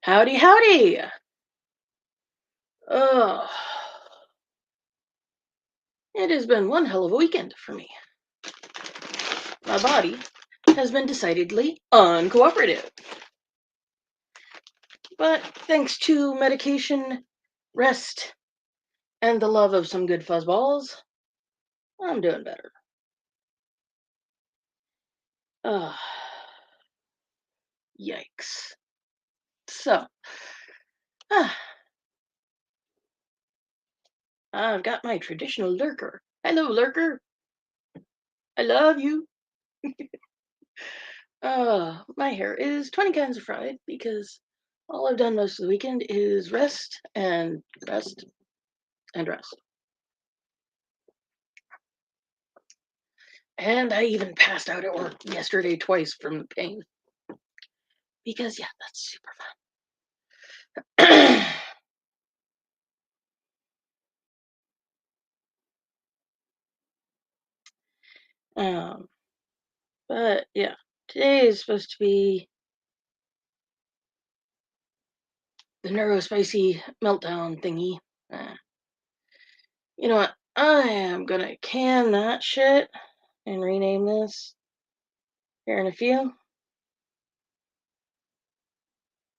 Howdy, howdy. Oh, it has been one hell of a weekend for me. My body has been decidedly uncooperative. But thanks to medication, rest, and the love of some good fuzzballs, I'm doing better. Ugh, yikes. So, ah, I've got my traditional lurker. Hello, lurker. I love you. My hair is 20 kinds of fried because all I've done most of the weekend is rest and rest and rest. And I even passed out at work yesterday twice from the pain. Because, yeah, that's super fun. um, but, yeah, today is supposed to be the neurospicy meltdown thingy. Uh, you know what? I am gonna can that shit and rename this here in a few.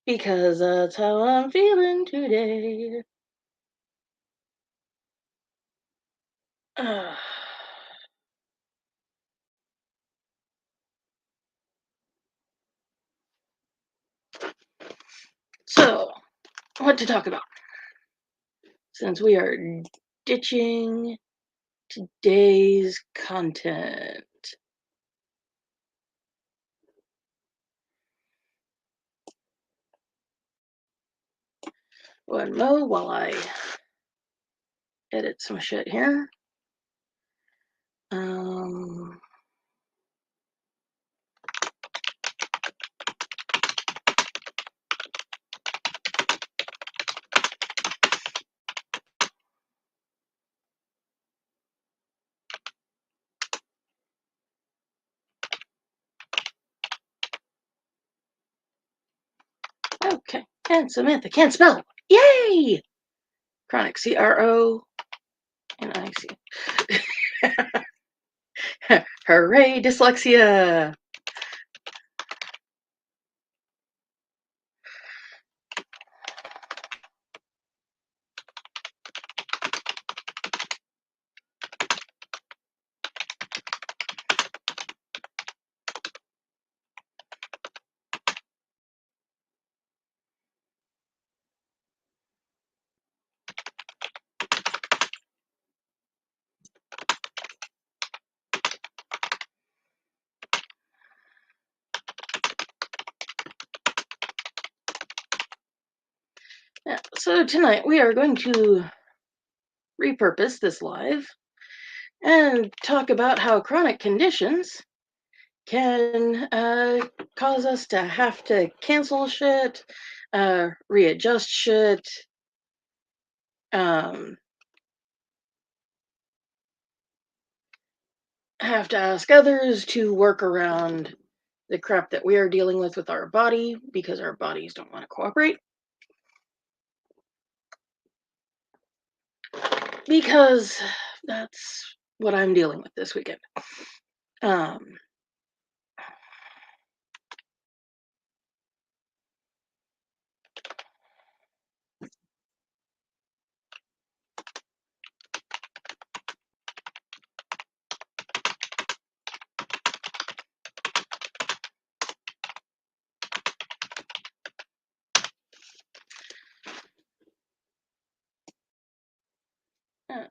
Because that's how I'm feeling today. Uh, so, what to talk about? Since we are ditching today's content. One mo while I edit some shit here. Um, okay. And Samantha can't spell. Yay! Chronic, CRONIC. Hooray, dyslexia! Yeah, so tonight we are going to repurpose this live and talk about how chronic conditions can cause us to have to cancel shit, readjust shit, um, have to ask others to work around the crap that we are dealing with our body because our bodies don't want to cooperate. Because that's what I'm dealing with this weekend. Um, uh,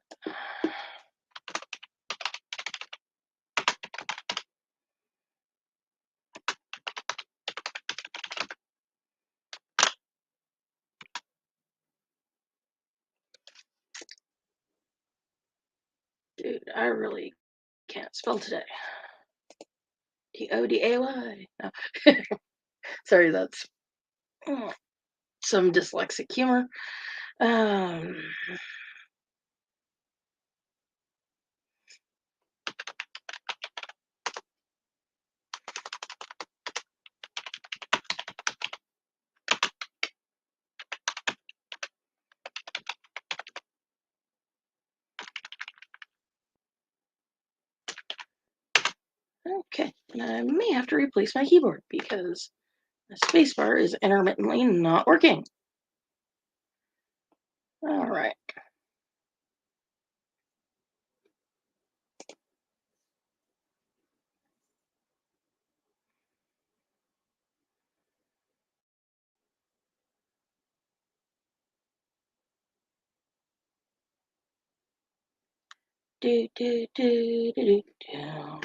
dude, I really can't spell today. Today. No. Sorry, that's some dyslexic humor. Um, And I may have to replace my keyboard because the spacebar is intermittently not working. All right. Do, do, do, do, do, do.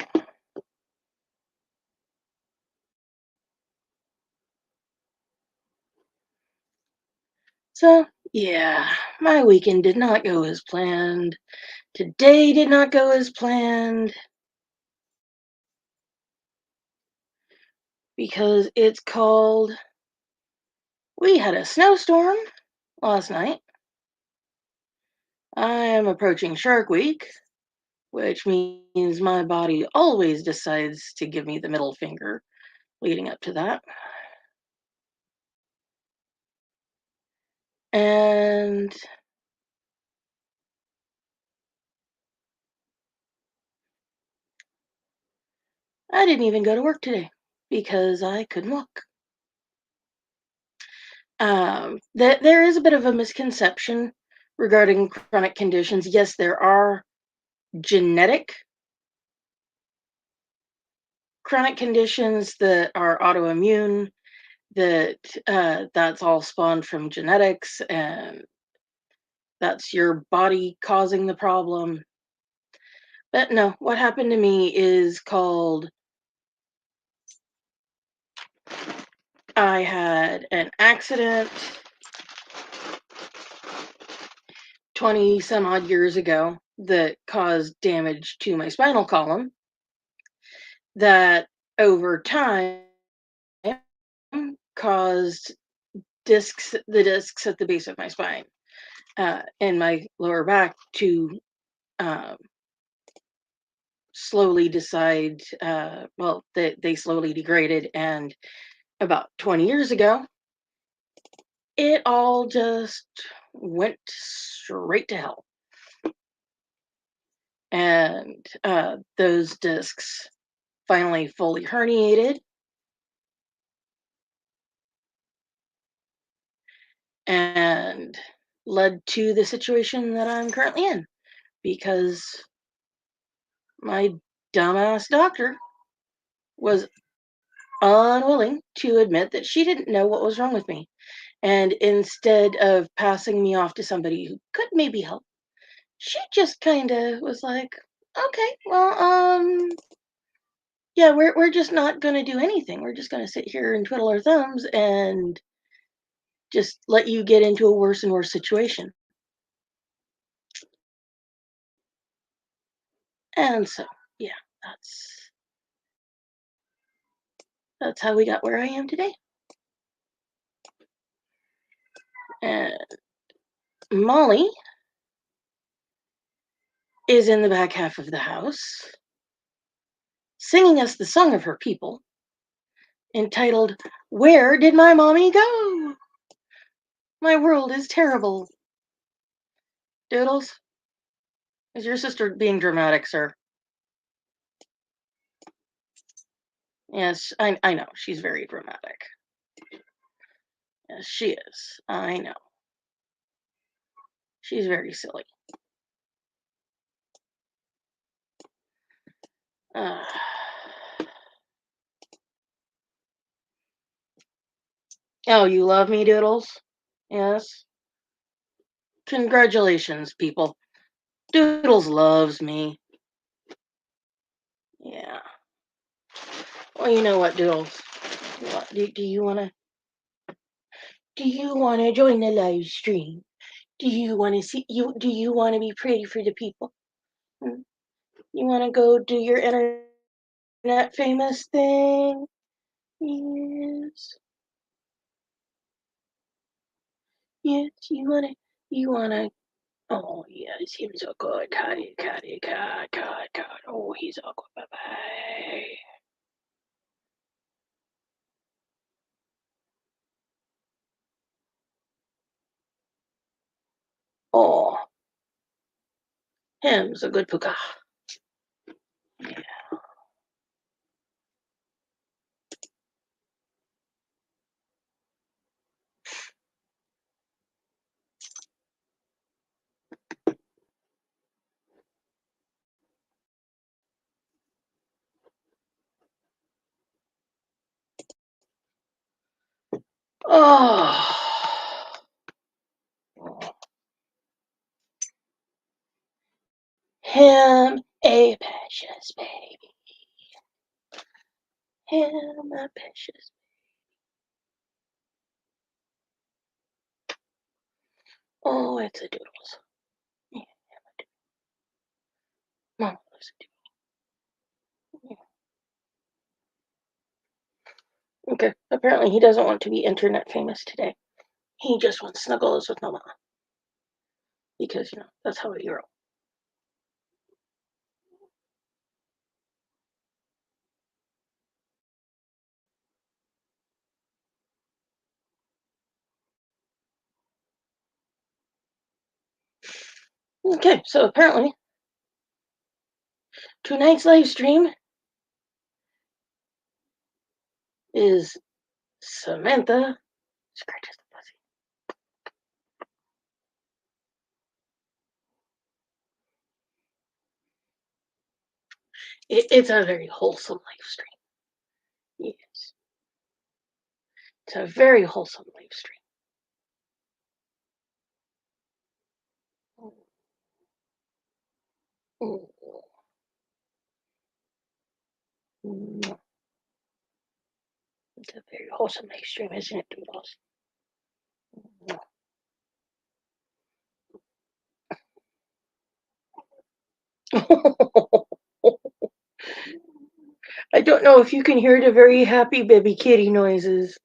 So, yeah, my weekend did not go as planned. Today did not go as planned because it's called. We had a snowstorm last night. I am approaching Shark Week, which means my body always decides to give me the middle finger leading up to that. And I didn't even go to work today because I couldn't walk. There is a bit of a misconception regarding chronic conditions. Yes, there are genetic chronic conditions that are autoimmune, that's all spawned from genetics, and that's your body causing the problem. But no, what happened to me is called I had an accident 20 some odd years ago that caused damage to my spinal column that over time caused the discs at the base of my spine and my lower back to um, slowly decide, well, they slowly degraded. And about 20 years ago, it all just went straight to hell. And those discs finally fully herniated and led to the situation that I'm currently in because my dumbass doctor was unwilling to admit that she didn't know what was wrong with me. And instead of passing me off to somebody who could maybe help, she just kind of was like, okay, well, yeah, we're just not going to do anything. We're just going to sit here and twiddle our thumbs and just let you get into a worse and worse situation. And so, yeah, that's that's how we got where I am today. And Molly is in the back half of the house singing us the song of her people entitled "Where Did My Mommy Go?" My world is terrible. Doodles, is your sister being dramatic, sir? Yes, I know. She's very dramatic. Yes, she is. I know. She's very silly. Uh, oh, you love me, Doodles? Yes. Congratulations, people. Doodles loves me. Yeah. Well, you know what, Doodles? What, do you wanna join the live stream? Do you wanna see you? Do you wanna be pretty for the people? Hmm? You wanna go do your internet famous thing? Yes. Yes. You wanna. Oh yes, him so good. Catty, catty, cat, cat, cat. Oh, he's so good. Bye bye. Oh, him's a good puka. Yeah. Oh. Him a precious baby. Him a precious. Oh, it's a doodles. Yeah, Mama loves a doodle. Yeah. Okay, apparently he doesn't want to be internet famous today. He just wants snuggles with Mama. Because, that's how we roll. Okay, so apparently tonight's live stream is Samantha scratches the pussy. It's a very wholesome live stream. Yes, it's a very wholesome live stream. Mm. Mm. It's a very wholesome live stream, isn't it, Doodles? I don't know if you can hear the very happy baby kitty noises,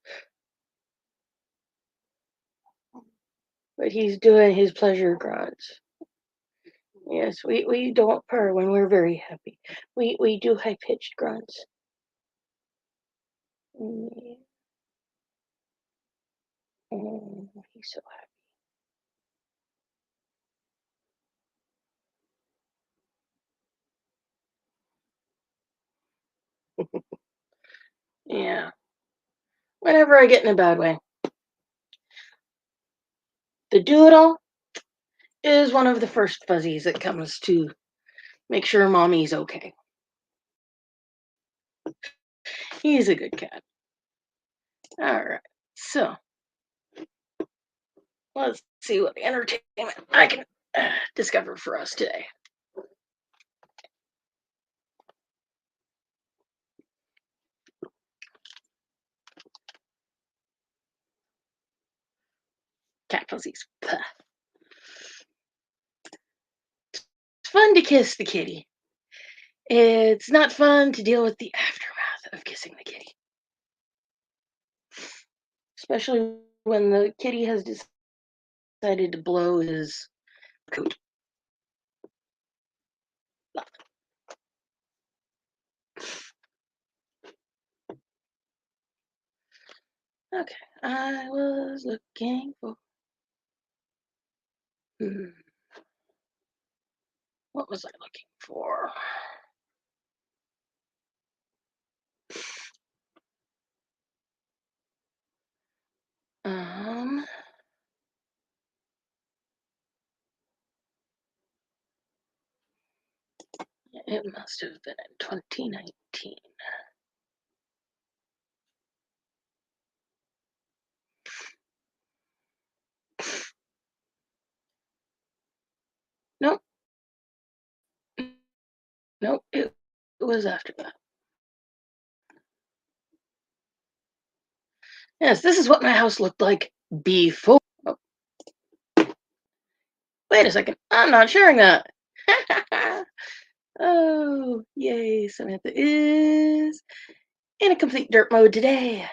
but he's doing his pleasure grunts. Yes, we don't purr when we're very happy. We do high pitched grunts. Mm, he's so happy. Yeah. Whenever I get in a bad way, the doodle is one of the first fuzzies that comes to make sure mommy's okay. He's a good cat. All right. So let's see what entertainment I can discover for us today. Cat fuzzies. Puh. It's fun to kiss the kitty. It's not fun to deal with the aftermath of kissing the kitty. Especially when the kitty has decided to blow his coat. Okay, I was looking for. What was I looking for? Um, it must have been in 2019. Nope, nope, it was after that. Yes, this is what my house looked like before. Oh, wait a second, I'm not sharing that. Oh, yay, Samantha is in a complete dirt mode today.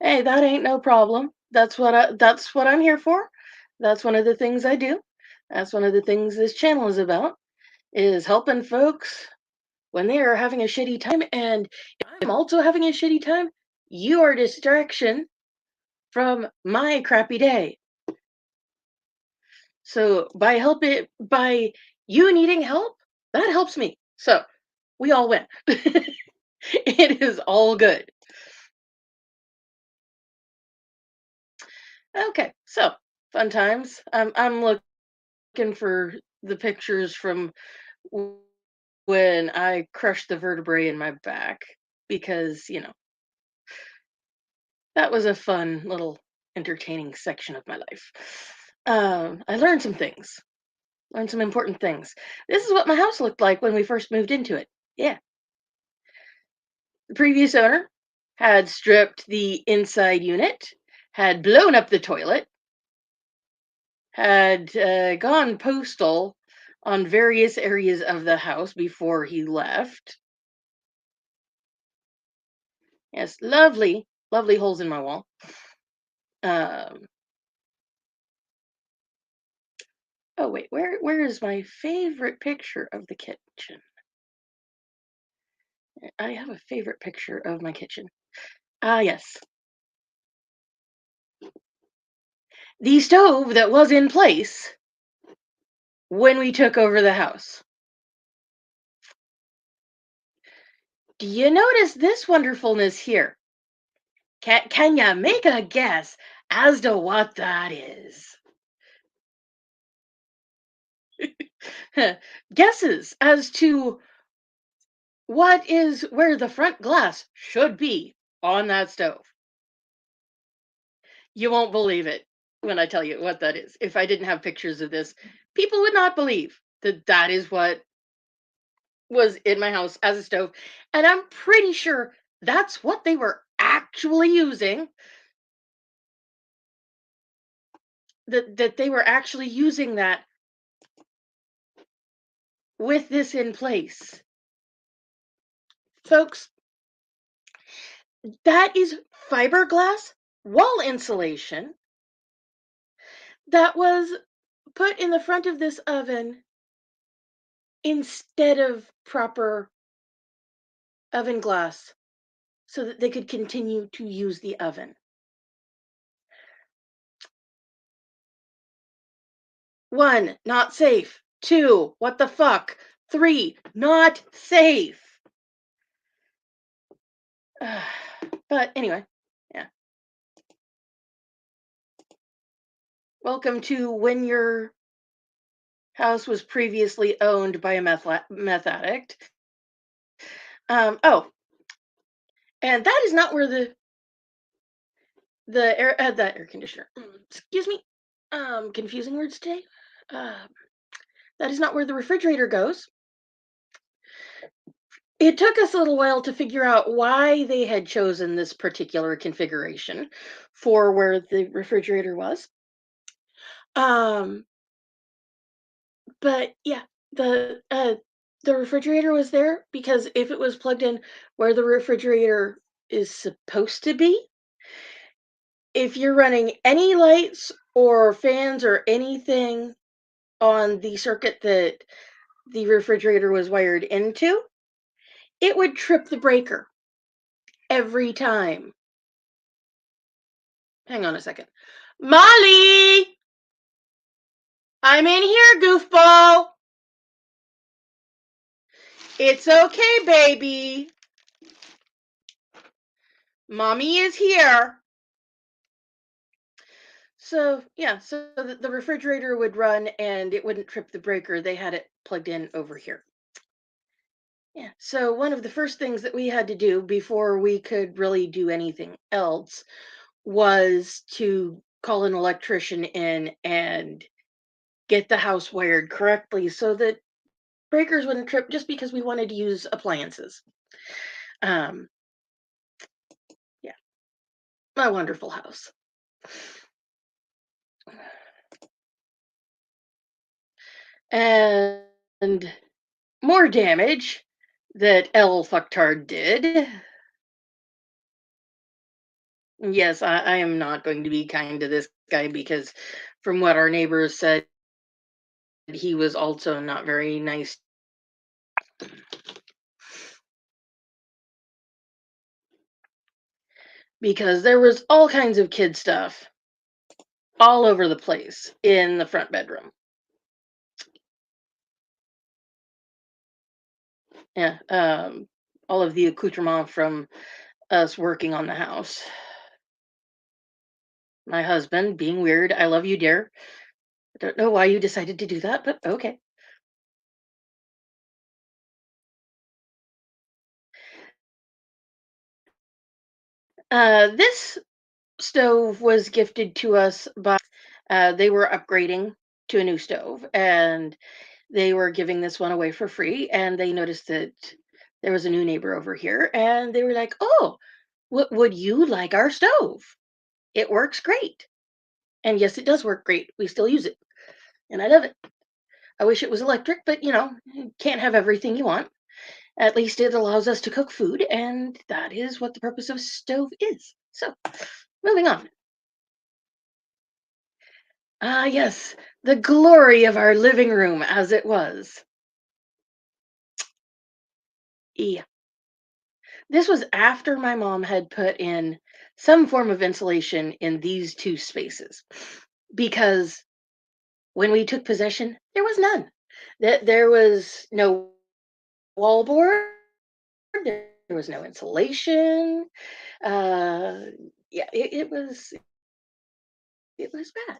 Hey, that ain't no problem. That's what I'm here for. That's one of the things I do. That's one of the things this channel is about, is helping folks when they are having a shitty time. And if I'm also having a shitty time, you are a distraction from my crappy day. So by you needing help, that helps me. So we all win. It is all good. Okay, so fun times. I'm looking for the pictures from when I crushed the vertebrae in my back because, that was a fun little entertaining section of my life. I learned some things, learned some important things. This is what my house looked like when we first moved into it. Yeah. The previous owner had stripped the inside unit, had blown up the toilet, had gone postal on various areas of the house before he left. Yes, lovely, lovely holes in my wall. Um, oh wait, where is my favorite picture of the kitchen? I have a favorite picture of my kitchen. Ah, yes, the stove that was in place when we took over the house. Do you notice this wonderfulness here? Can you make a guess as to what that is? Guesses as to what is where the front glass should be on that stove. You won't believe it when I tell you what that is. If I didn't have pictures of this, people would not believe that that is what was in my house as a stove. And I'm pretty sure that's what they were actually using, that they were actually using that with this in place. Folks, that is fiberglass wall insulation that was put in the front of this oven instead of proper oven glass so that they could continue to use the oven. One, not safe. Two, what the fuck? Three, not safe. But anyway, yeah. Welcome to when your house was previously owned by a meth addict. Oh, and that is not where the air conditioner. Excuse me. Confusing words today. Um, that is not where the refrigerator goes. It took us a little while to figure out why they had chosen this particular configuration for where the refrigerator was. Um, but yeah, the refrigerator was there because if it was plugged in where the refrigerator is supposed to be, if you're running any lights or fans or anything on the circuit that the refrigerator was wired into, it would trip the breaker every time. Hang on a second. Molly! I'm in here, goofball! It's okay, baby. Mommy is here. So, yeah, so the refrigerator would run and it wouldn't trip the breaker. They had it plugged in over here. Yeah. So, one of the first things that we had to do before we could really do anything else was to call an electrician in and get the house wired correctly so that breakers wouldn't trip just because we wanted to use appliances. Um, yeah, my wonderful house. And more damage that El Fucktard did. Yes, I am not going to be kind to this guy because, from what our neighbors said, he was also not very nice because there was all kinds of kid stuff all over the place in the front bedroom. Yeah, all of the accoutrement from us working on the house. My husband being weird. I love you, dear. I don't know why you decided to do that, but okay. This stove was gifted to us by they were upgrading to a new stove, and they were giving this one away for free, and they noticed that there was a new neighbor over here, and they were like, "Oh, would you like our stove? It works great." And yes, it does work great. We still use it, and I love it. I wish it was electric, but you can't have everything you want. At least it allows us to cook food, and that is what the purpose of a stove is. So, moving on. Ah, yes, the glory of our living room as it was. Yeah. This was after my mom had put in some form of insulation in these two spaces because when we took possession, there was none. There was no wallboard, there was no insulation. Uh, yeah, it was bad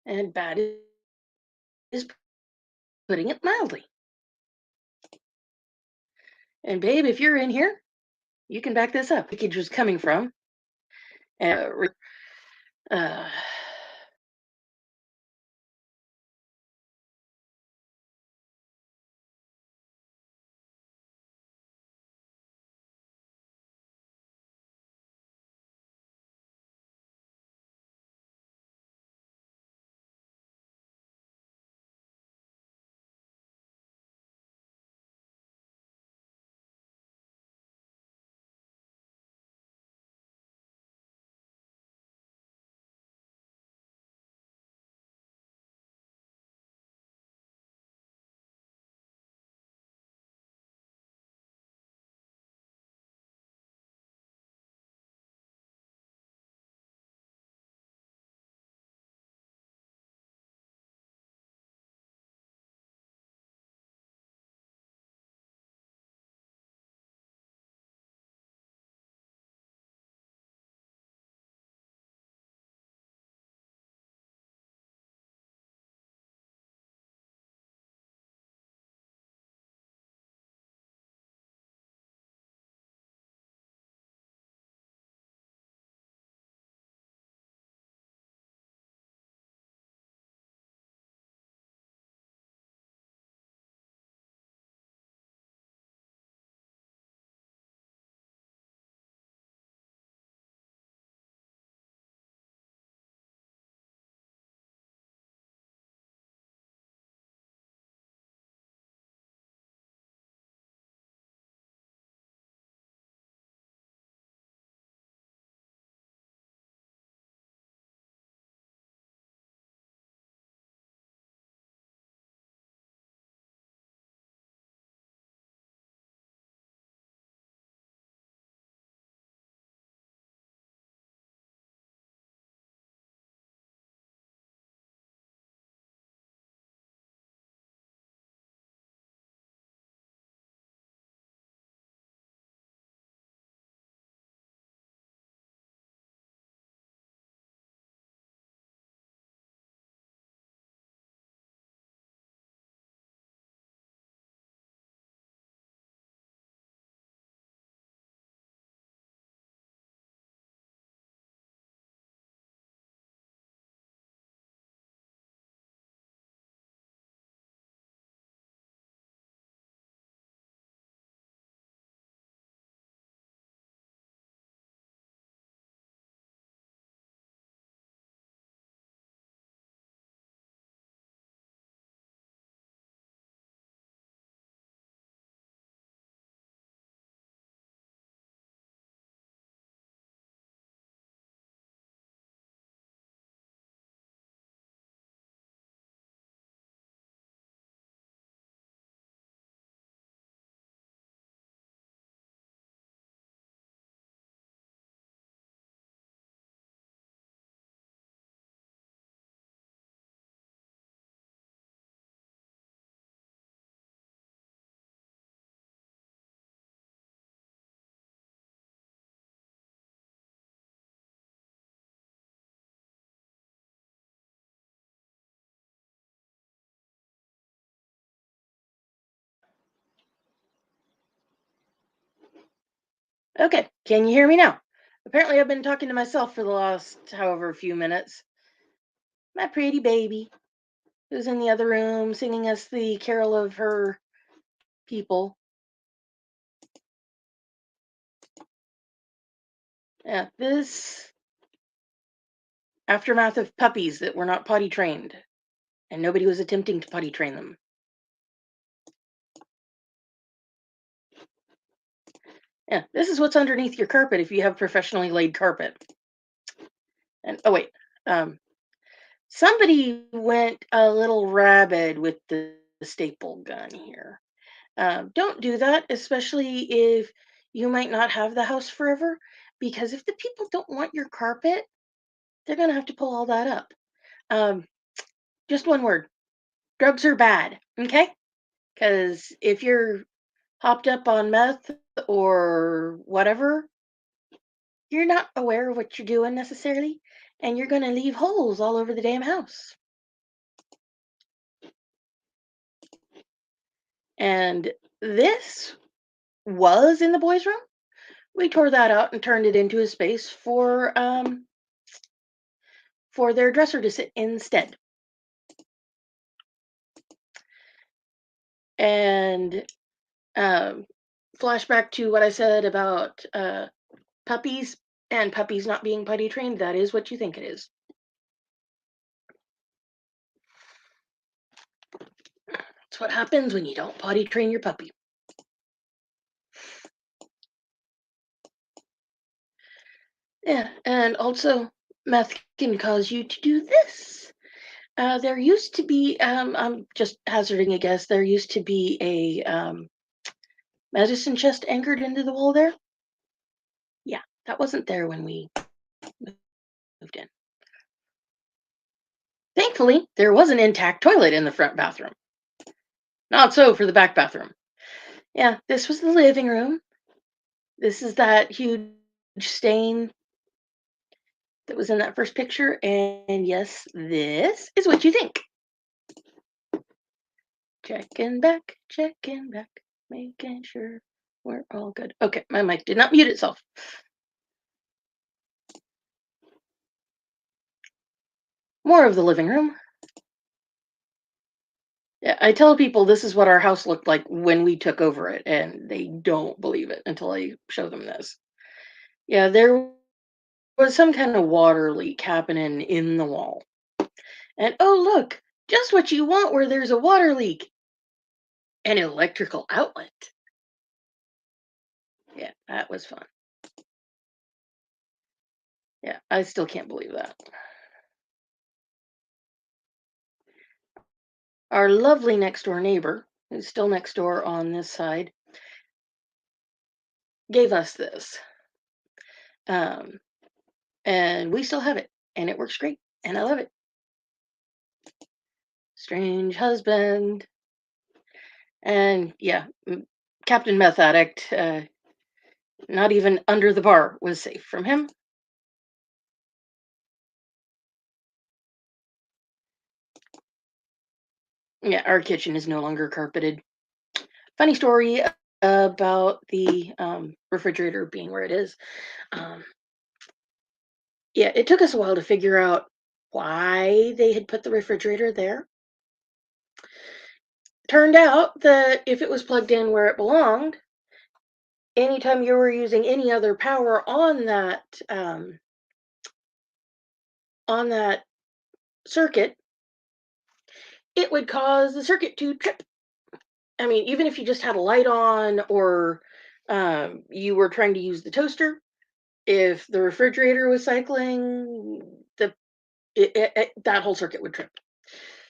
and bad is putting it mildly. And babe, if you're in here, you can back this up. Leakage was coming from. Uh, Okay, can you hear me now? Apparently, I've been talking to myself for the last however few minutes. My pretty baby, who's in the other room singing us the carol of her people. Yeah, this aftermath of puppies that were not potty trained, and nobody was attempting to potty train them. Yeah, this is what's underneath your carpet if you have professionally laid carpet. And oh wait, um, somebody went a little rabid with the staple gun here. Don't do that, especially if you might not have the house forever, because if the people don't want your carpet, they're going to have to pull all that up. Um, just one word: drugs are bad, okay? Because if you're hopped up on meth or whatever, you're not aware of what you're doing necessarily, and you're going to leave holes all over the damn house. And this was in the boys' room. We tore that out and turned it into a space for their dresser to sit instead. And um, flashback to what I said about puppies and puppies not being potty trained. That is what you think it is. It's what happens when you don't potty train your puppy. Yeah, and also meth can cause you to do this. There used to be, I'm just hazarding a guess, there used to be a medicine chest anchored into the wall there. Yeah, that wasn't there when we moved in. Thankfully, there was an intact toilet in the front bathroom. Not so for the back bathroom. Yeah, this was the living room. This is that huge stain that was in that first picture. And yes, this is what you think. Checking back, making sure we're all good. Okay, my mic did not mute itself. More of the living room. Yeah, I tell people this is what our house looked like when we took over it, and they don't believe it until I show them this. Yeah, there was some kind of water leak happening in the wall. And oh, look, just what you want where there's a water leak, an electrical outlet. Yeah, that was fun. Yeah, I still can't believe that. Our lovely next door neighbor, who's still next door on this side, gave us this. Um, and we still have it, and it works great, and I love it. Strange husband. And yeah, Captain Meth Addict, not even under the bar was safe from him. Yeah, our kitchen is no longer carpeted. Funny story about the refrigerator being where it is. Um, yeah, it took us a while to figure out why they had put the refrigerator there. Turned out that if it was plugged in where it belonged, anytime you were using any other power on that circuit, it would cause the circuit to trip. I mean, even if you just had a light on or you were trying to use the toaster, if the refrigerator was cycling, that whole circuit would trip.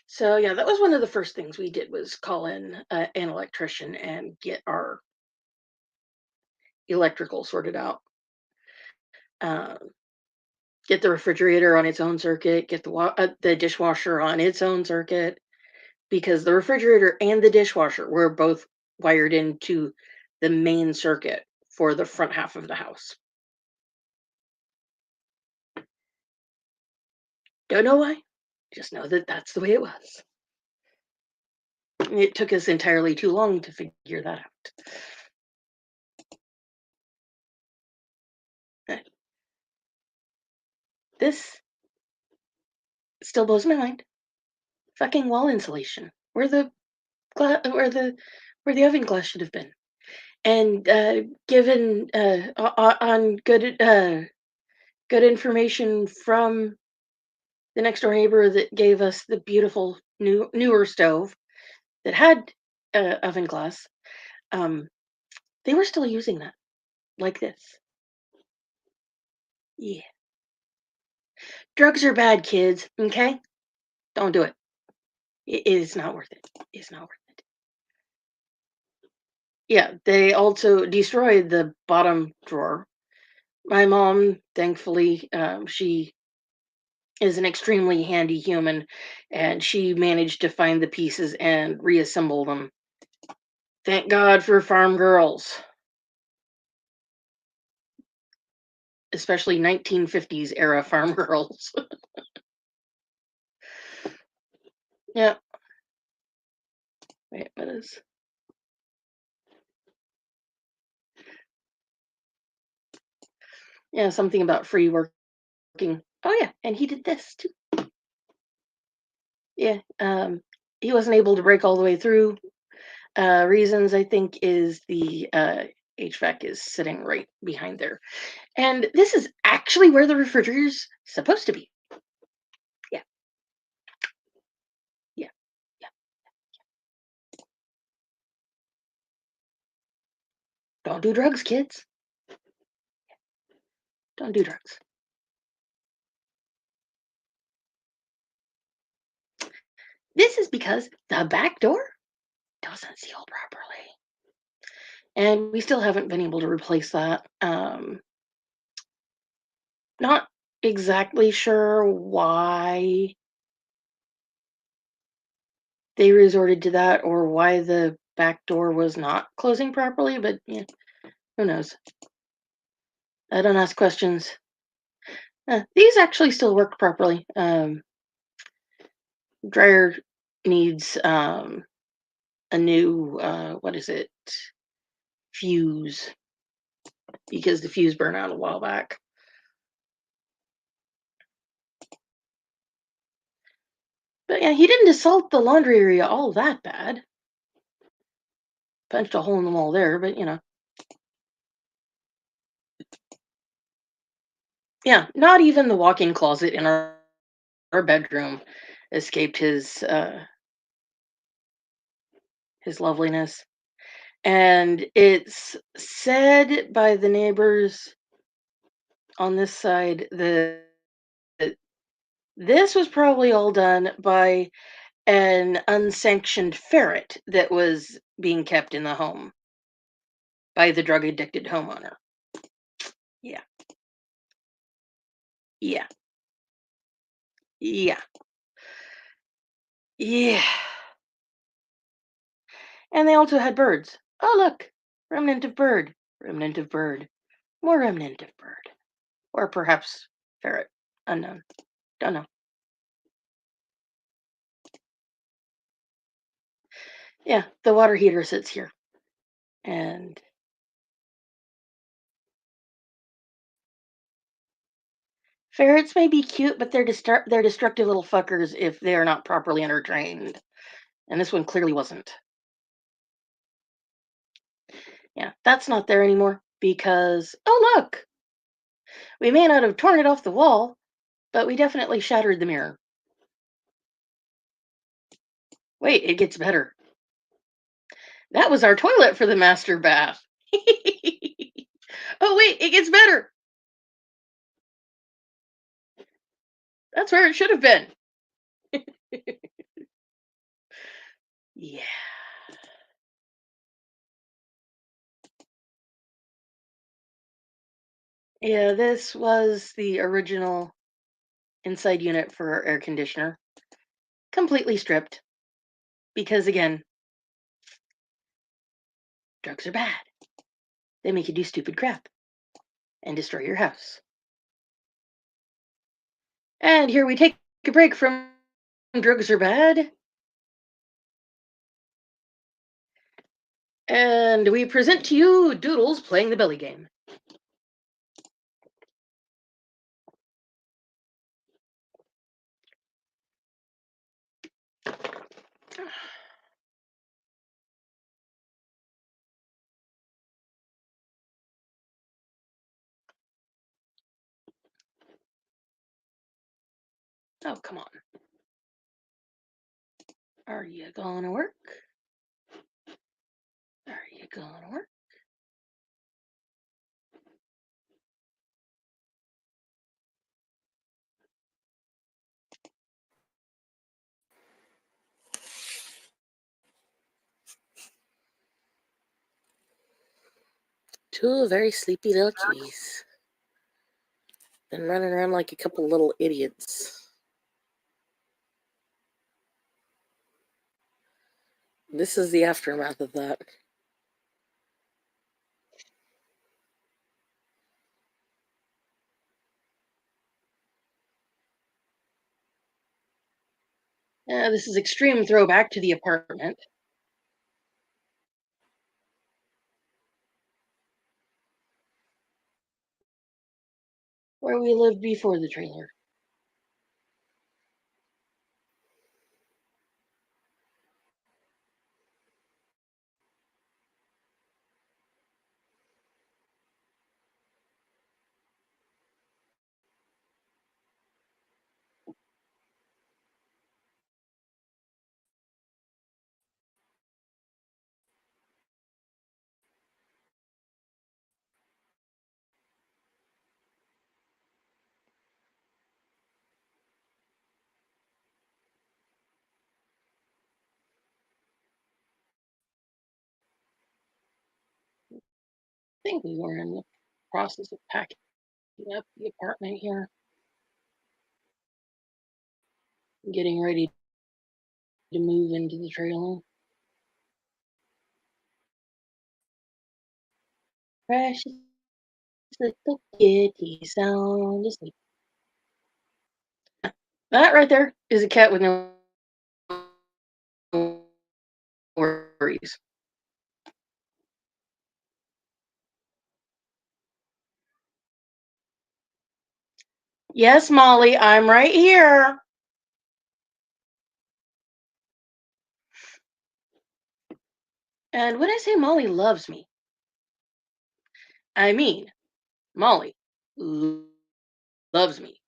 So yeah, that was one of the first things we did was call in an electrician and get our electrical sorted out. Um, get the refrigerator on its own circuit, get the dishwasher on its own circuit, because the refrigerator and the dishwasher were both wired into the main circuit for the front half of the house. Don't know why. Just know that that's the way it was. It took us entirely too long to figure that out. This still blows my mind. Fucking wall insulation, where the oven glass should have been, and given on good information from the next door neighbor that gave us the beautiful newer stove that had oven glass. Um, they were still using that like this. Yeah, drugs are bad, kids. Okay, don't do it. It is not worth it. It's not worth it. Yeah, they also destroyed the bottom drawer. My mom, thankfully, she is an extremely handy human, and she managed to find the pieces and reassemble them. Thank God for farm girls, especially 1950s era farm girls. Yeah. Wait, what is? Yeah, something about free working. Oh yeah, and he did this too. Yeah. He wasn't able to break all the way through. Reasons I think is the HVAC is sitting right behind there. And this is actually where the refrigerator's supposed to be. Yeah, yeah, yeah. Don't do drugs, kids. Don't do drugs. This is because the back door doesn't seal properly. And we still haven't been able to replace that. Not exactly sure why they resorted to that or why the back door was not closing properly, but yeah, who knows? I don't ask questions. These actually still work properly. Dryer needs a new what is it? Fuse, because the fuse burned out a while back. But yeah, he didn't assault the laundry area all that bad. Punched a hole in the wall there, but yeah, not even the walk-in closet in our bedroom escaped his loveliness. And it's said by the neighbors on this side that this was probably all done by an unsanctioned ferret that was being kept in the home by the drug addicted homeowner. Yeah, yeah, yeah, yeah. And they also had birds. Oh, look, remnant of bird, remnant of bird, more remnant of bird. Or perhaps ferret. Unknown. Don't know. Yeah, the water heater sits here. And ferrets may be cute, but they're destructive little fuckers if they are not properly entertained. And this one clearly wasn't. Yeah, that's not there anymore because oh look, we may not have torn it off the wall, but we definitely shattered the mirror. Wait, it gets better. That was our toilet for the master bath. Oh wait, it gets better. That's where it should have been. Yeah. Yeah, this was the original inside unit for our air conditioner, completely stripped because again, drugs are bad. They make you do stupid crap and destroy your house. And here we take a break from drugs are bad and we present to you Doodles playing the belly game. Oh, come on. Are you gonna work? Are you gonna work? Two very sleepy little kitties. Been running around like a couple little idiots. This is the aftermath of that. This is extreme throwback to the apartment where we lived before the trailer. I think we were in the process of packing up the apartment here, getting ready to move into the trailer. Precious little kitty sound asleep. That right there is a cat with no worries. Yes, Molly, I'm right here. And when I say Molly loves me, I mean Molly lo- loves me.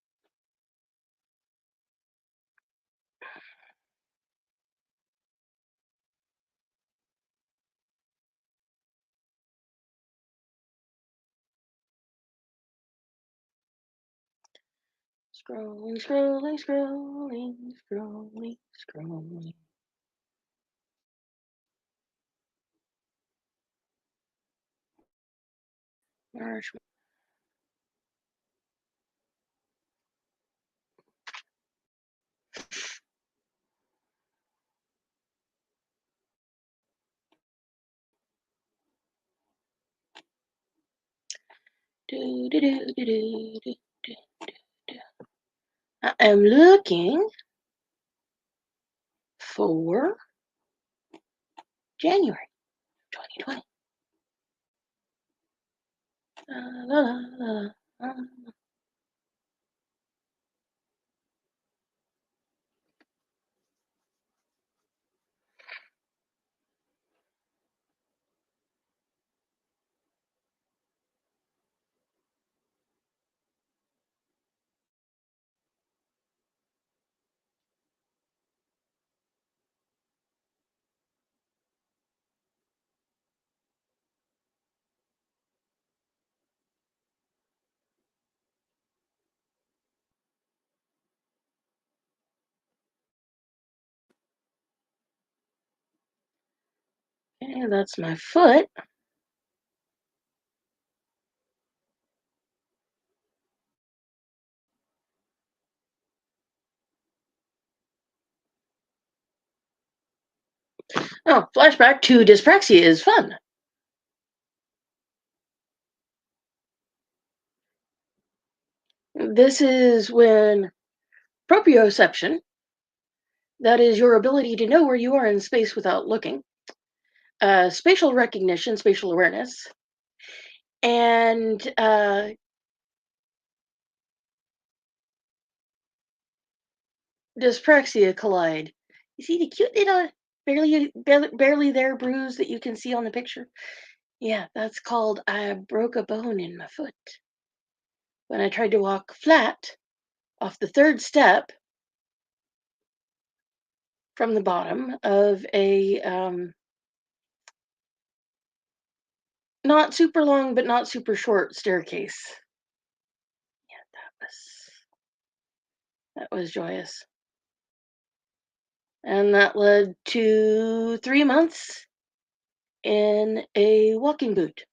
Scrolling, scrolling, scrolling, scrolling, scrolling. Marshmallow. Do, do, do, do, do, do, do, do. I am looking for January 2020. La, la, la, la. Okay, that's my foot. Oh, flashback to dyspraxia is fun. This is when proprioception, that is your ability to know where you are in space without looking, spatial recognition, spatial awareness, and dyspraxia collide. You see the cute little barely there bruise that you can see on the picture? Yeah, that's called I broke a bone in my foot when I tried to walk flat off the third step from the bottom of a not super long but not super short staircase. Yeah, that was joyous. And that led to 3 months in a walking boot.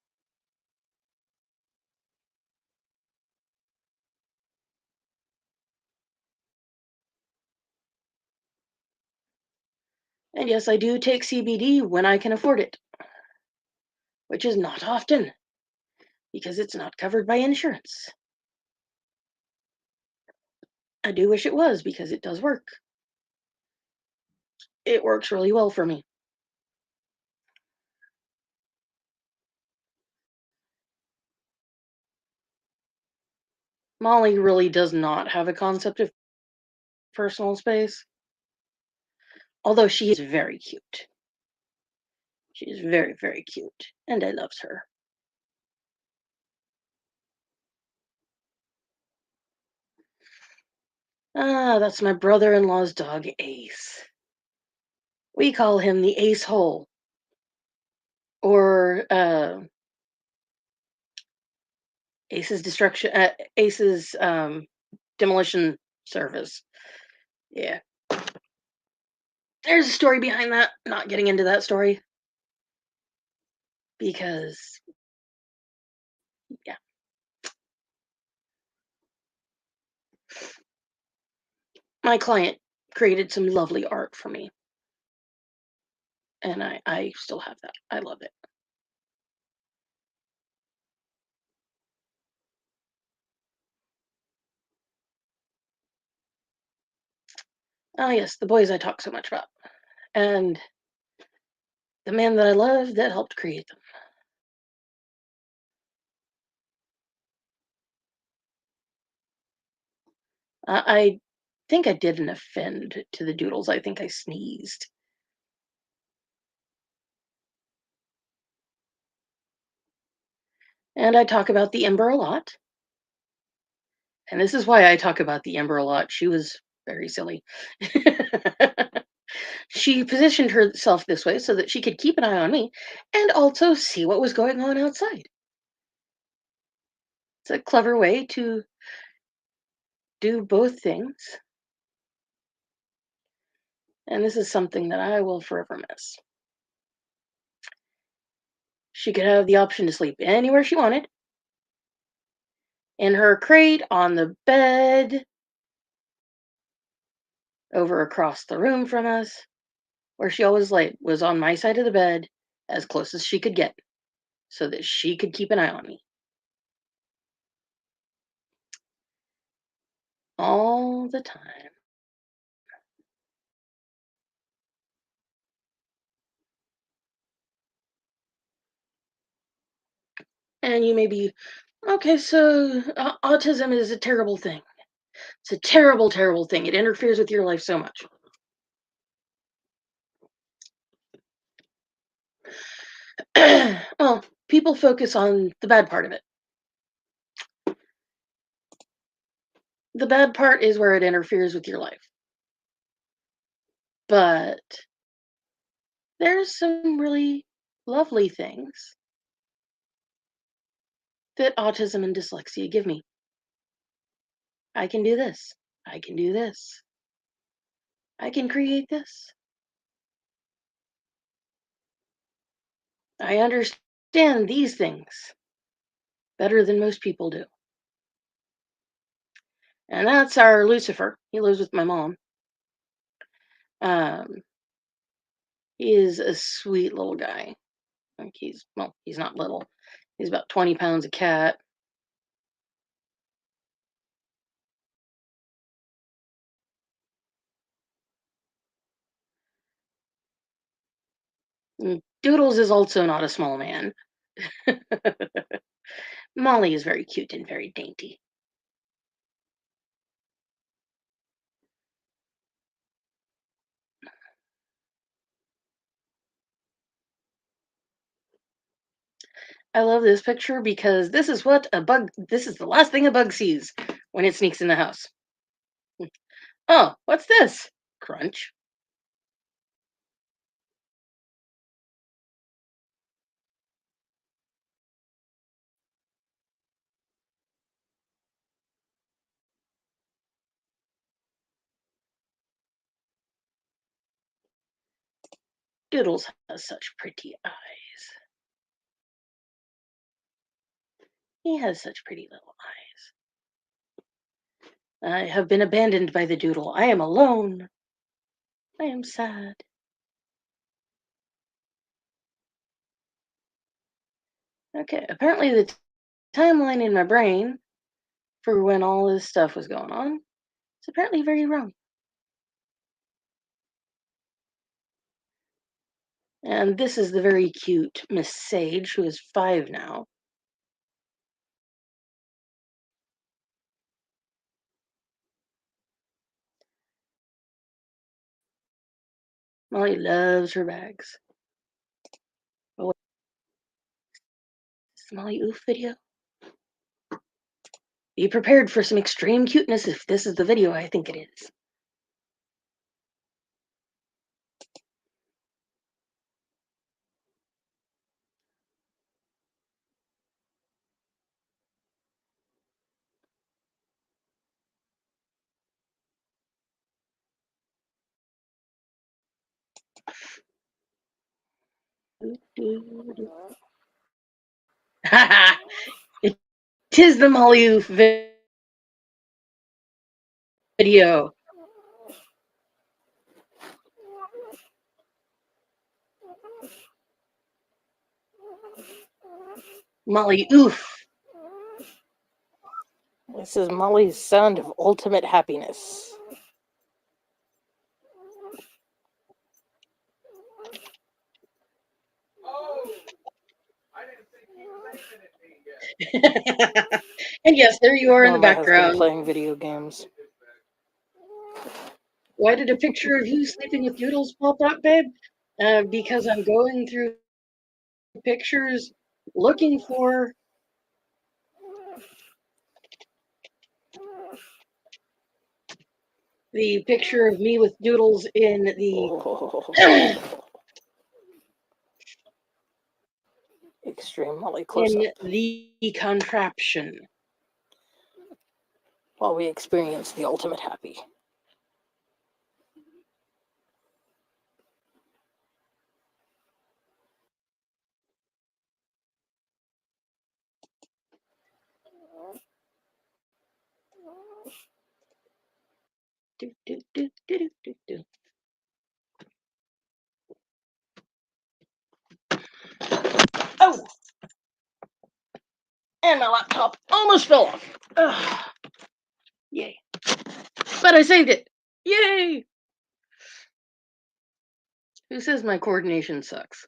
And yes, I do take CBD when I can afford it, which is not often because it's not covered by insurance. I do wish it was because it does work. It works really well for me. Molly really does not have a concept of personal space, although she is very cute. She is very, very cute, and I loves her. Ah, that's my brother-in-law's dog, Ace. We call him the Ace Hole, or Ace's demolition service. Yeah, there's a story behind that. Not getting into that story because, yeah, my client created some lovely art for me, and I still have that. I love it. Ah, yes, the boys I talk so much about, and the man that I love that helped create them. I think I didn't offend to the doodles. I think I sneezed. And I talk about the Ember a lot. And this is why I talk about the Ember a lot. She was very silly. She positioned herself this way so that she could keep an eye on me and also see what was going on outside. It's a clever way to do both things. And this is something that I will forever miss. She could have the option to sleep anywhere she wanted, in her crate, on the bed, over across the room from us, where she always laid was on my side of the bed, as close as she could get, so that she could keep an eye on me all the time. And you may be, okay, so autism is a terrible thing. It's a terrible, terrible thing. It interferes with your life so much. Well, people focus on the bad part of it. The bad part is where it interferes with your life. But there's some really lovely things that autism and dyslexia give me. I can do this. I can do this. I can create this. I understand these things better than most people do. And that's our Lucifer. He lives with my mom. Um, he is a sweet little guy. Like he's not little. He's about 20 pounds a cat. And Doodles is also not a small man. Molly is very cute and very dainty. I love this picture because this is the last thing a bug sees when it sneaks in the house. Oh, what's this? Crunch. Doodles has such pretty eyes. He has such pretty little eyes. I have been abandoned by the doodle. I am alone. I am sad. Okay, apparently the timeline in my brain for when all this stuff was going on is apparently very wrong. And this is the very cute Miss Sage, who is 5 now. Molly loves her bags. Oh, wait, is the Molly Oof video? Be prepared for some extreme cuteness if this is the video I think it is. It is the Molly Oof video. Molly Oof. This is Molly's sound of ultimate happiness. And yes, there you are in the background. Playing video games. Why did a picture of you sleeping with Doodles pop up, babe? Because I'm going through pictures looking for the picture of me with Doodles in the extreme Molly close-up in the contraption while we experience the ultimate happy. Do, do, do, do, do, do, do. Oh! And my laptop almost fell off. Ugh. Yay. But I saved it. Yay! Who says my coordination sucks?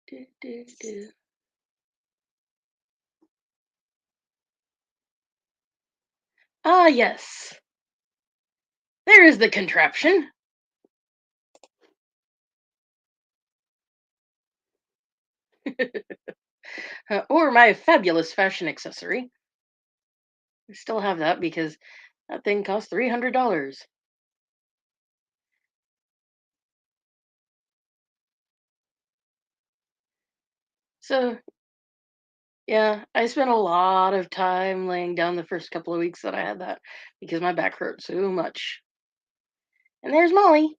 Do, do, do. Ah, yes. There is the contraption. Or my fabulous fashion accessory. I still have that because that thing cost $300. So, yeah, I spent a lot of time laying down the first couple of weeks that I had that because my back hurt so much. And there's Molly,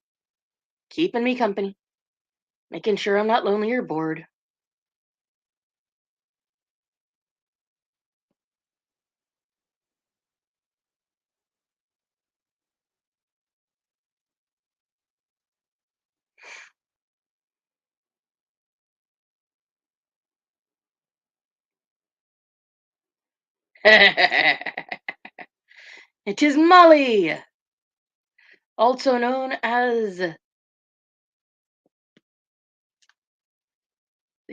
keeping me company, making sure I'm not lonely or bored. It is Molly, also known as the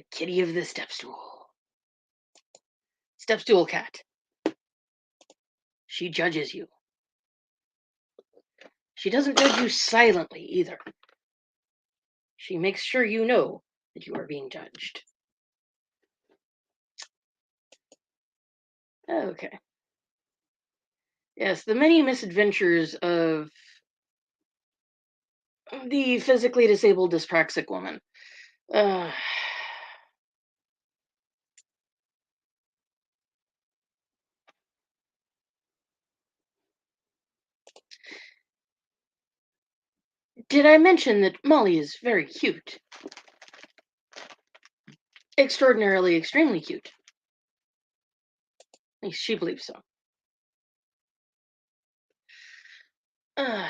kitty of the stepstool. Stepstool cat. She judges you. She doesn't judge you silently either. She makes sure you know that you are being judged. Okay. Yes, the many misadventures of The physically disabled dyspraxic woman. Uh, did I mention that Molly is very cute? Extraordinarily, extremely cute. At least she believes so. Uh,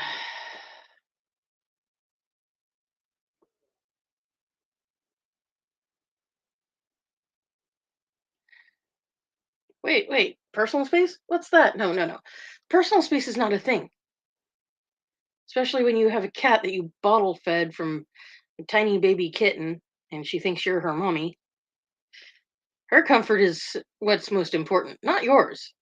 wait. Personal space? What's that? No, no, no. Personal space is not a thing. Especially when you have a cat that you bottle fed from a tiny baby kitten and she thinks you're her mommy. Her comfort is what's most important, not yours.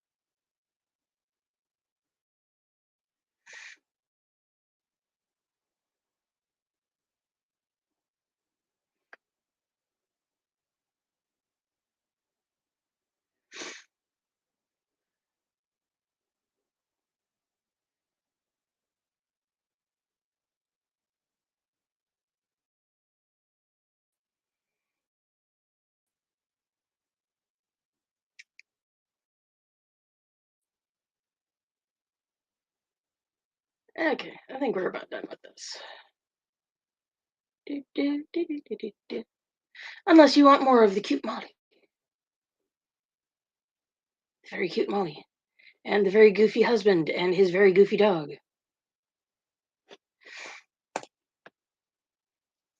Okay, I think we're about done with this. Do, do, do, do, do, do, do. Unless you want more of the cute Molly. Very cute Molly. And the very goofy husband and his very goofy dog.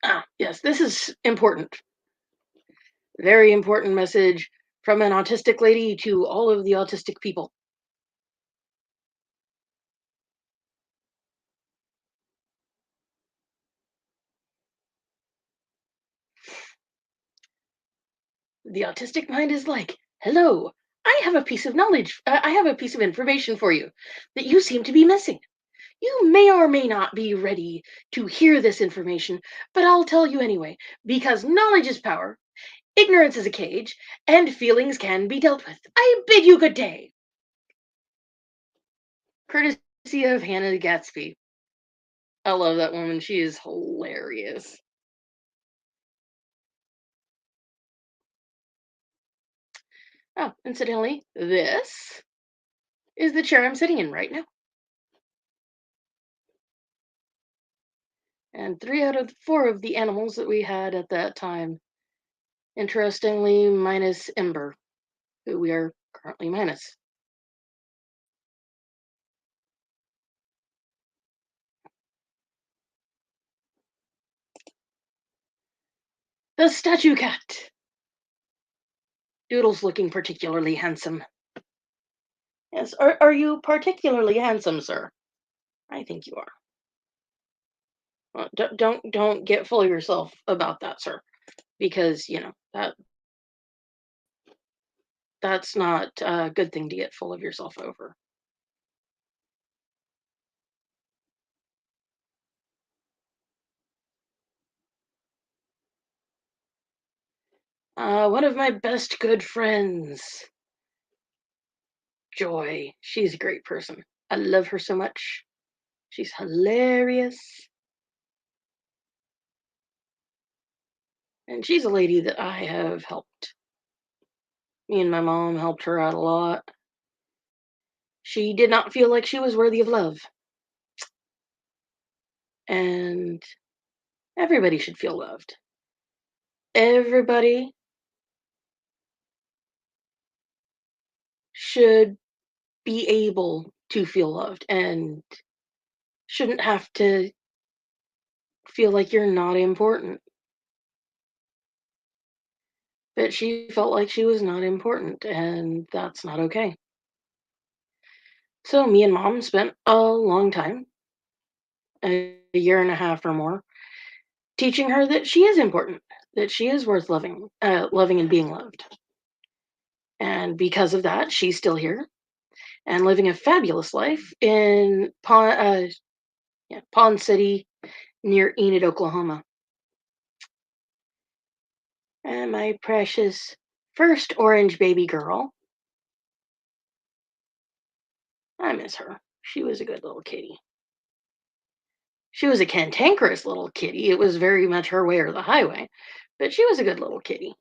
Ah, yes, this is important. Very important message from an autistic lady to all of the autistic people. The autistic mind is like, hello, I have a piece of knowledge, I have a piece of information for you that you seem to be missing. You may or may not be ready to hear this information, but I'll tell you anyway, because knowledge is power, ignorance is a cage, and feelings can be dealt with. I bid you good day. Courtesy of Hannah Gatsby. I love that woman. She is hilarious. Oh, incidentally, this is the chair I'm sitting in right now. And three out of four of the animals that we had at that time, interestingly, minus Ember, who we are currently minus. The statue cat. Doodle's looking particularly handsome. Yes, are you particularly handsome, sir? I think you are. Don't get full of yourself about that, sir, because you know that's not a good thing to get full of yourself over. One of my best good friends, Joy. She's a great person. I love her so much. She's hilarious, and she's a lady that I have helped. Me and my mom helped her out a lot. She did not feel like she was worthy of love, and everybody should feel loved. Everybody should be able to feel loved and shouldn't have to feel like you're not important. But she felt like she was not important, and that's not okay. So me and mom spent a long time, a year and a half or more, teaching her that she is important, that she is worth loving and being loved. And because of that, she's still here and living a fabulous life in Pond City near Enid, Oklahoma. And my precious first orange baby girl, I miss her. She was a good little kitty. She was a cantankerous little kitty. It was very much her way or the highway, but she was a good little kitty.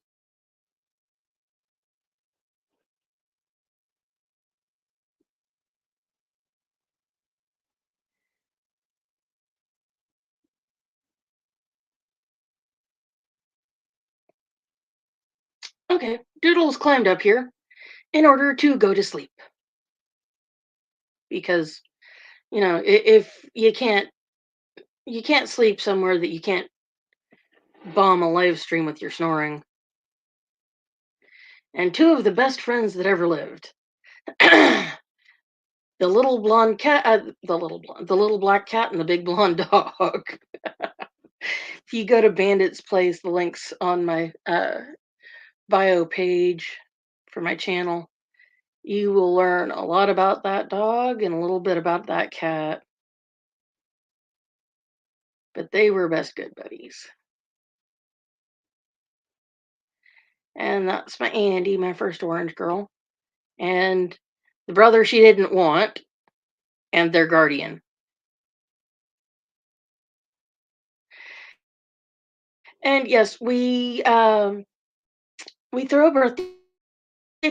Okay, Doodles climbed up here in order to go to sleep because if you can't sleep somewhere that you can't bomb a live stream with your snoring. And two of the best friends that ever lived. The little blonde cat, the little black cat, and the big blonde dog. If you go to Bandit's Place, the links on my bio page for my channel, you will learn a lot about that dog and a little bit about that cat. But they were best good buddies. And that's my Andy, my first orange girl, and the brother she didn't want, and their guardian. And yes, we throw birthday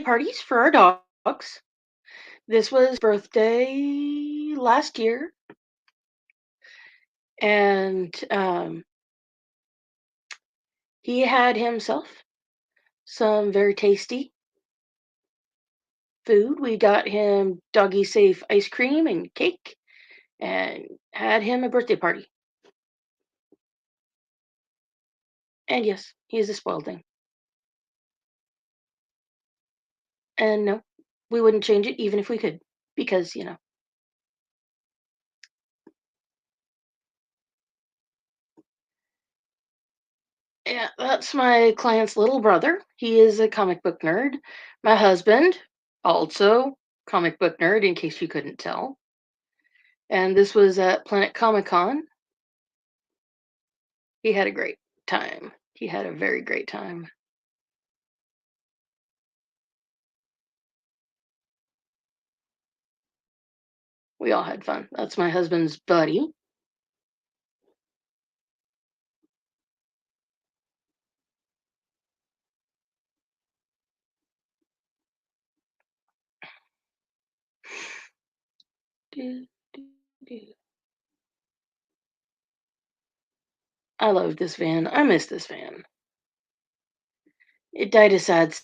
parties for our dogs. This was birthday last year, and he had himself some very tasty food. We got him doggy safe ice cream and cake, and had him a birthday party. And yes, he is a spoiled thing. And no, we wouldn't change it even if we could, because yeah, that's my client's little brother. He is a comic book nerd. My husband, also comic book nerd, in case you couldn't tell. And this was at Planet Comic Con. He had a great time. He had a very great time. We all had fun. That's my husband's buddy. Do, do, do. I love this van. I miss this van. It died a sad,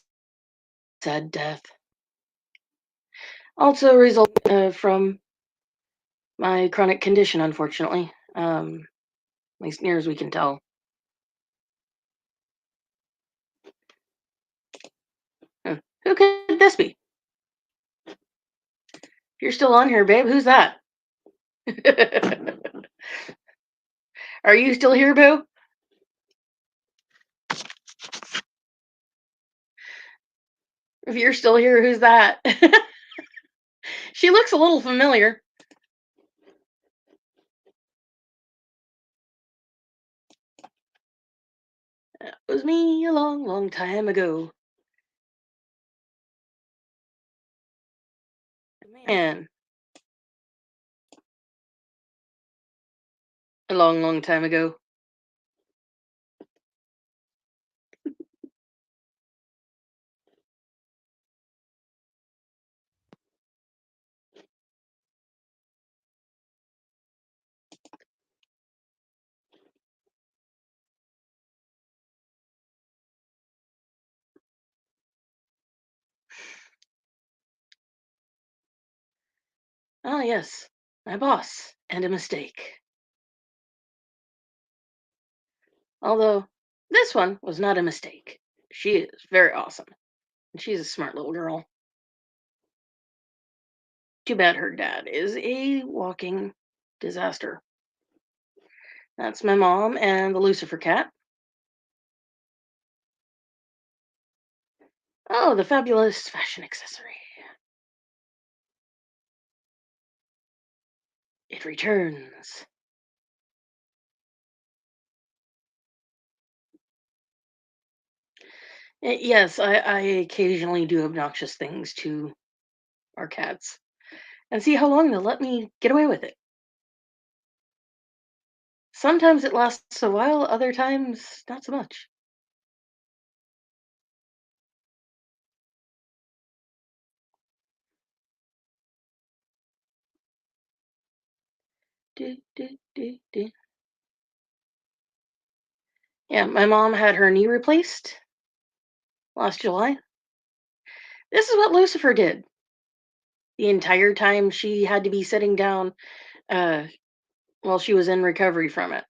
sad death. Also, a result from my chronic condition, unfortunately. At least near as we can tell. Who could this be? If you're still on here, babe, who's that? Are you still here, boo? If you're still here, who's that? She looks a little familiar. It was me a long, long time ago. Man, a long, long time ago. Ah, yes, my boss, and a mistake. Although, this one was not a mistake. She is very awesome, and she's a smart little girl. Too bad her dad is a walking disaster. That's my mom and the Lucifer cat. Oh, the fabulous fashion accessory. It returns. Yes, I occasionally do obnoxious things to our cats and see how long they'll let me get away with it. Sometimes it lasts a while, other times not so much. Do, do, do, do. Yeah, my mom had her knee replaced last July. This is what Lucifer did. The entire time she had to be sitting down uh, while she was in recovery from it.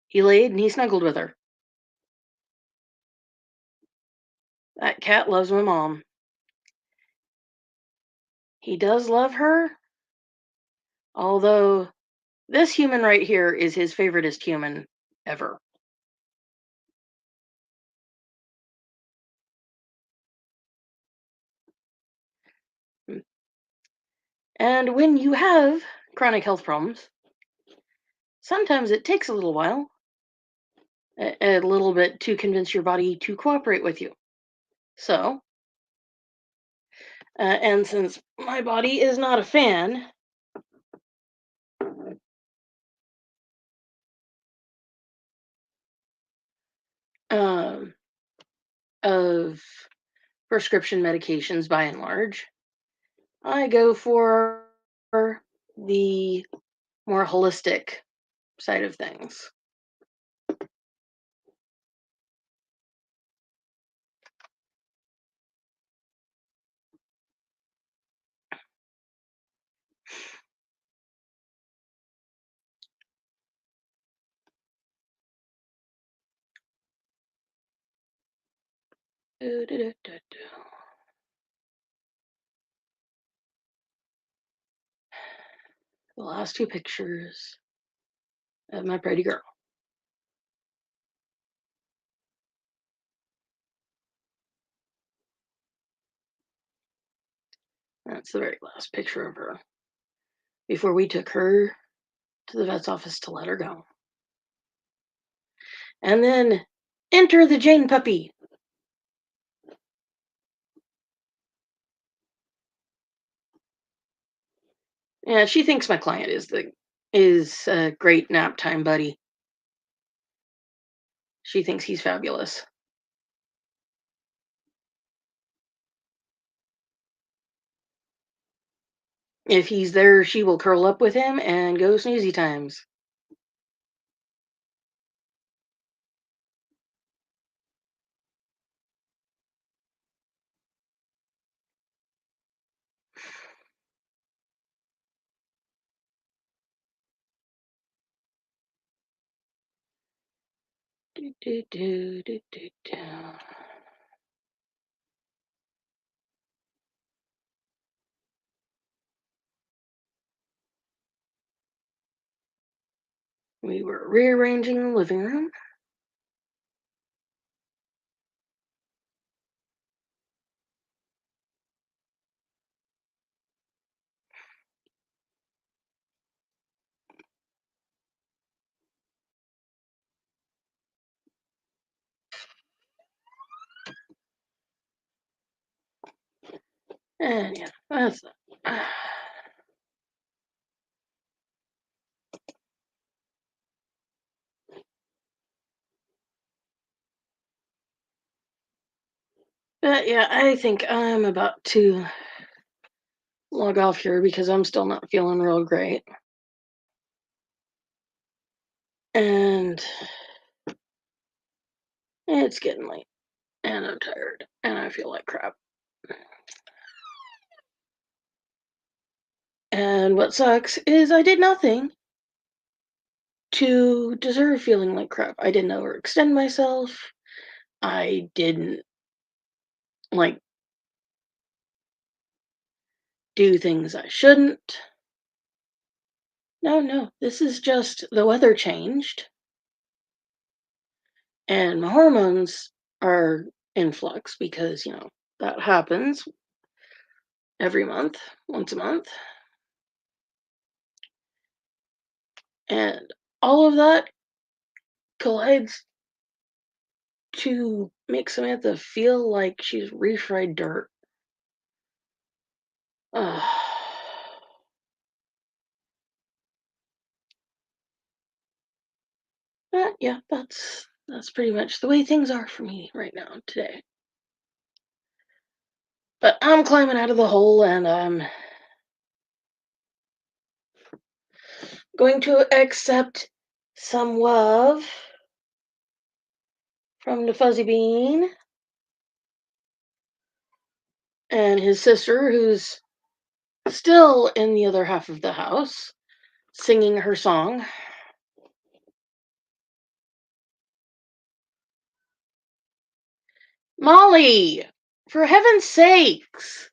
He laid and he snuggled with her. That cat loves my mom. He does love her, although this human right here is his favoriteest human ever. Mm. And when you have chronic health problems, sometimes it takes a little while, a little bit to convince your body to cooperate with you. So, and since my body is not a fan um, of prescription medications by and large, I go for the more holistic side of things. The last two pictures of my pretty girl. That's the very last picture of her before we took her to the vet's office to let her go. And then enter the Jane puppy. Yeah, she thinks my client is a great nap time buddy. She thinks he's fabulous. If he's there, she will curl up with him and go snoozy times. Do, do, do, do, do, do. We were rearranging the living room. And yeah, that's that. But yeah, I think I'm about to log off here because I'm still not feeling real great. And it's getting late. And I'm tired. And I feel like crap. And what sucks is I did nothing to deserve feeling like crap. I didn't overextend myself. I didn't like do things I shouldn't. No, no. This is just the weather changed and my hormones are in flux because, that happens every month, once a month. And all of that collides to make Samantha feel like she's refried dirt. Ugh. Yeah, that's pretty much the way things are for me right now today. But I'm climbing out of the hole, and I'm going to accept some love from the fuzzy bean and his sister, who's still in the other half of the house singing her song. Molly, for heaven's sakes.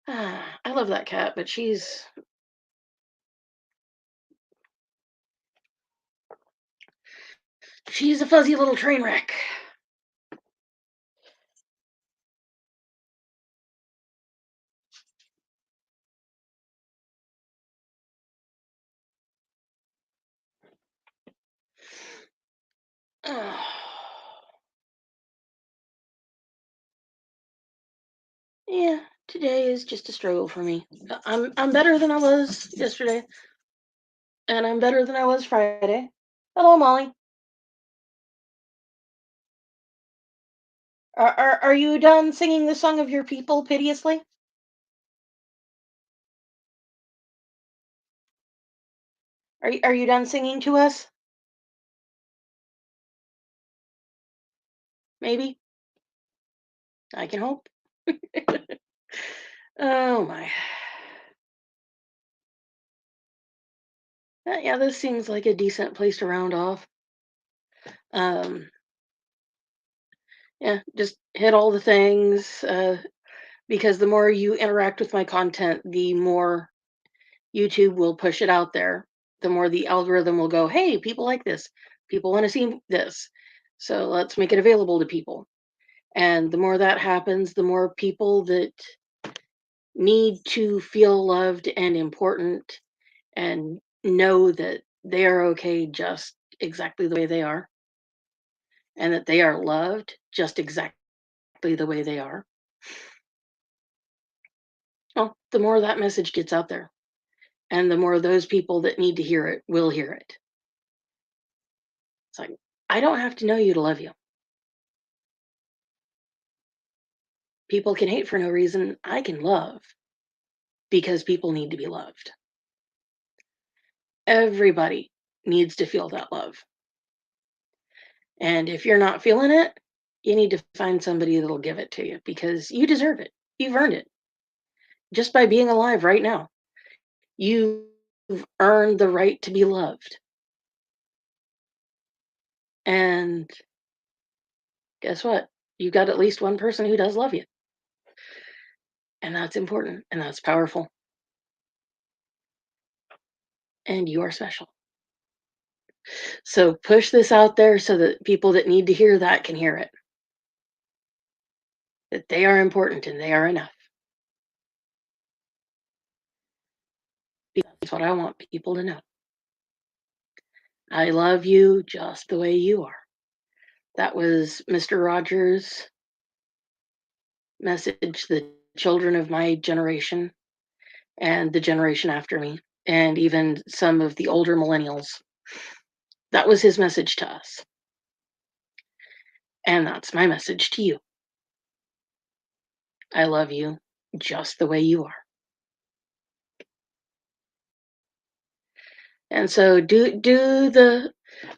I love that cat, but she's a fuzzy little train wreck. Yeah, today is just a struggle for me. I'm better than I was yesterday, and I'm better than I was Friday. Hello, Molly. Are you done singing the song of your people piteously? Are you done singing to us? Maybe. I can hope. Oh my. Yeah, this seems like a decent place to round off. Um, yeah, just hit all the things. Because the more you interact with my content, the more YouTube will push it out there. The more the algorithm will go, hey, people like this. People want to see this. So let's make it available to people. And the more that happens, the more people that need to feel loved and important and know that they are okay just exactly the way they are and that they are loved just exactly the way they are. Well, the more that message gets out there and the more those people that need to hear it will hear it. It's like, I don't have to know you to love you. People can hate for no reason. I can love because people need to be loved. Everybody needs to feel that love. And if you're not feeling it, you need to find somebody that'll give it to you because you deserve it. You've earned it just by being alive right now. You've earned the right to be loved. And guess what? You got at least one person who does love you. And that's important and that's powerful. And you are special. So push this out there so that people that need to hear that can hear it. That they are important and they are enough. That's what I want people to know. I love you just the way you are. That was Mr. Rogers' message, the children of my generation and the generation after me, and even some of the older millennials. That was his message to us. And that's my message to you. I love you just the way you are. And so do the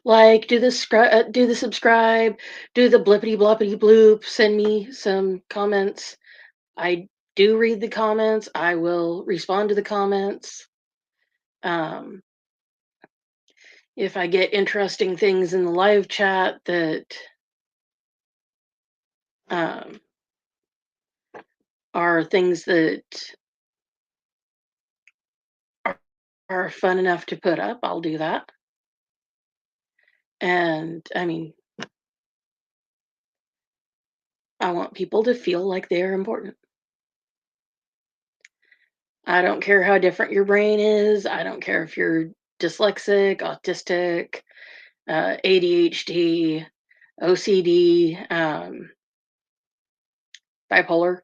like, do the subscribe, do the blippity bloppity bloop, send me some comments. I do read the comments. I will respond to the comments. Um, if I get interesting things in the live chat that um, are things that are, are fun enough to put up, I'll do that. And I mean, I want people to feel like they are important. I don't care how different your brain is. I don't care if you're dyslexic, autistic, ADHD, OCD, bipolar,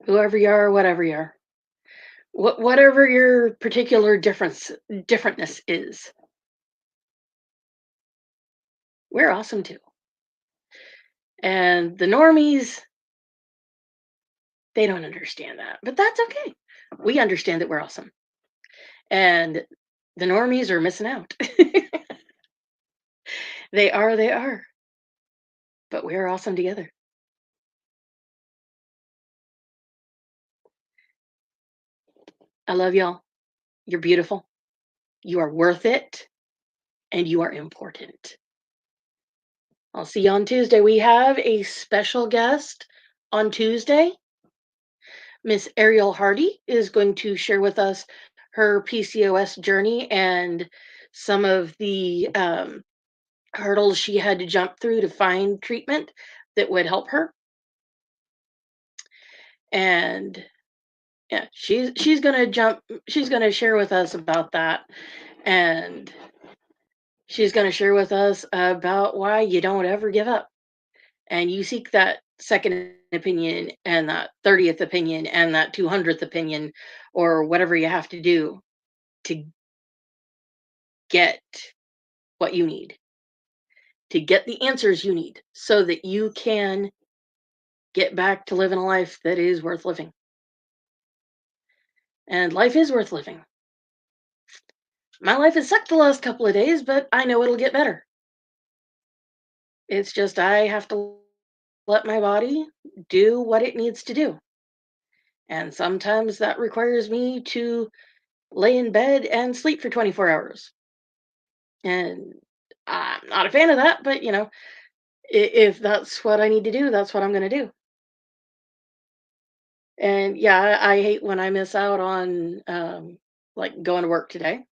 whoever you are, whatever you are. Whatever your particular differentness is, we're awesome too. And the normies, they don't understand that, but that's okay. We understand that we're awesome. And the normies are missing out. They are, but we're awesome together. I love y'all. You're beautiful. You are worth it, and you are important. I'll see you on Tuesday. We have a special guest on Tuesday. Miss Ariel Hardy is going to share with us her PCOS journey and some of the hurdles she had to jump through to find treatment that would help her. And yeah, she's gonna jump. She's gonna share with us about that, and she's gonna share with us about why you don't ever give up, and you seek that second opinion and that 30th opinion and that 200th opinion, or whatever you have to do to get what you need, to get the answers you need, so that you can get back to living a life that is worth living. And life is worth living. My life has sucked the last couple of days, but I know it'll get better. It's just I have to let my body do what it needs to do. And sometimes that requires me to lay in bed and sleep for 24 hours. And I'm not a fan of that, but if that's what I need to do, that's what I'm going to do. And yeah, I hate when I miss out on like going to work today.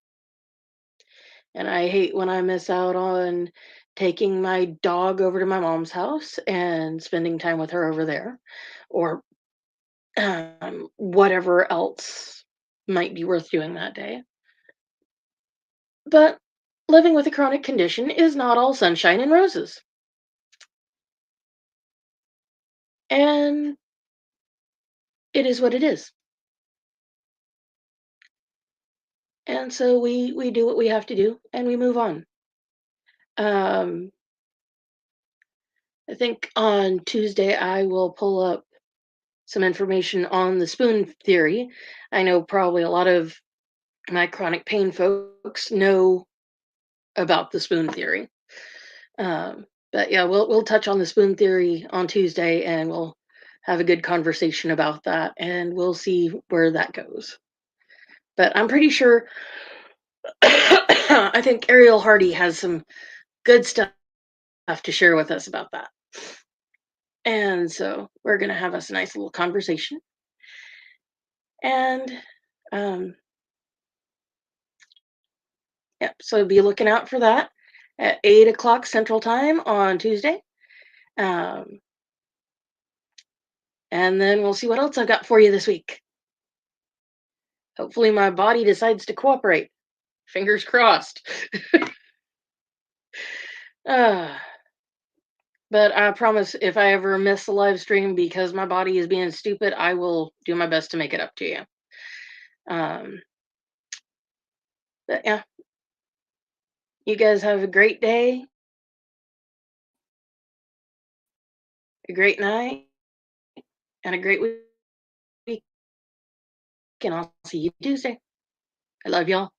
And I hate when I miss out on taking my dog over to my mom's house and spending time with her over there, or whatever else might be worth doing that day. But living with a chronic condition is not all sunshine and roses. And it is what it is. And so we do what we have to do and we move on. Um, I think on Tuesday I will pull up some information on the spoon theory. I know probably a lot of my chronic pain folks know about the spoon theory. But yeah, we'll touch on the spoon theory on Tuesday, and we'll have a good conversation about that, and we'll see where that goes. But I'm pretty sure I think Ariel Hardy has some good stuff to share with us about that. And so we're gonna have us a nice little conversation. And um, yeah, so be looking out for that at 8 o'clock Central Time on Tuesday. Um, and then we'll see what else I've got for you this week. Hopefully, my body decides to cooperate. Fingers crossed. uh, but I promise if I ever miss a live stream because my body is being stupid, I will do my best to make it up to you. Um, but yeah, you guys have a great day, a great night, and a great week. And I'll see you Tuesday. I love y'all.